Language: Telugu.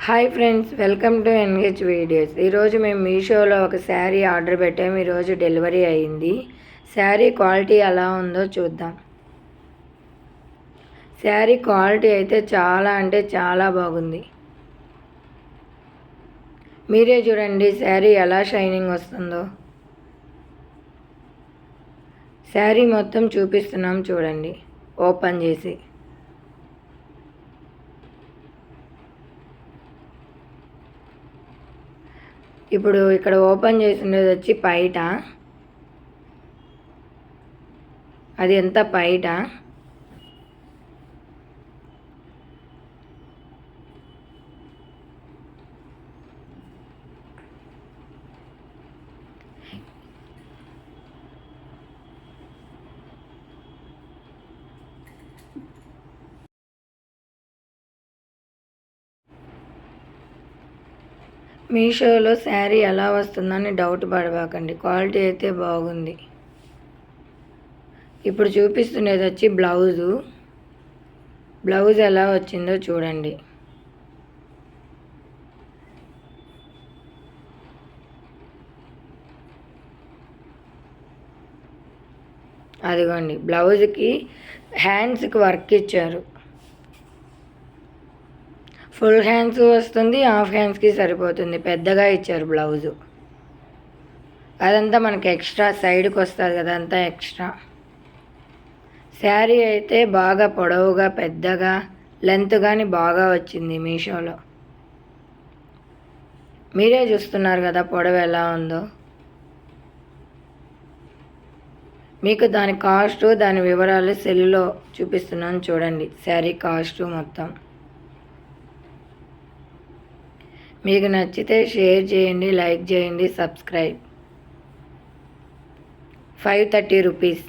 Hi friends, welcome to NH videos. ఈరోజు మేము మీషోలో ఒక శారీ ఆర్డర్ పెట్టాము. ఈరోజు డెలివరీ అయ్యింది. శారీ క్వాలిటీ ఎలా ఉందో చూద్దాం. శారీ క్వాలిటీ అయితే చాలా అంటే చాలా బాగుంది. మీరే చూడండి శారీ ఎలా షైనింగ్ వస్తుందో. శారీ మొత్తం చూపిస్తున్నాం చూడండి ఓపెన్ చేసి. ఇప్పుడు ఇక్కడ ఓపెన్ చేసినది వచ్చి పైట, అది ఎంత పైట. మీషోలో శారీ ఎలా వస్తుందని డౌట్ పడబాకండి, క్వాలిటీ అయితే బాగుంది. ఇప్పుడు చూపిస్తున్నది వచ్చి బ్లౌజ్ ఎలా వచ్చిందో చూడండి. అదిగోండి, బ్లౌజ్కి హ్యాండ్స్కి వర్క్ ఇచ్చారు. ఫుల్ హ్యాండ్స్ వస్తుంది, హాఫ్ హ్యాండ్స్కి సరిపోతుంది. పెద్దగా ఇచ్చారు బ్లౌజు. అదంతా మనకి ఎక్స్ట్రా, సైడ్కి వస్తుంది కదా, అంతా ఎక్స్ట్రా. శారీ అయితే బాగా పొడవుగా, పెద్దగా, లెంత్ కానీ బాగా వచ్చింది మీషోలో. మీరే చూస్తున్నారు కదా పొడవు ఎలా ఉందో. మీకు దాని కాస్టు, దాని వివరాలు సెల్లులో చూపిస్తున్నాను చూడండి. శారీ కాస్టు మొత్తం. మీకు నచ్చితే షేర్ చేయండి, లైక్ చేయండి, సబ్స్క్రైబ్. 530 రూపీస్.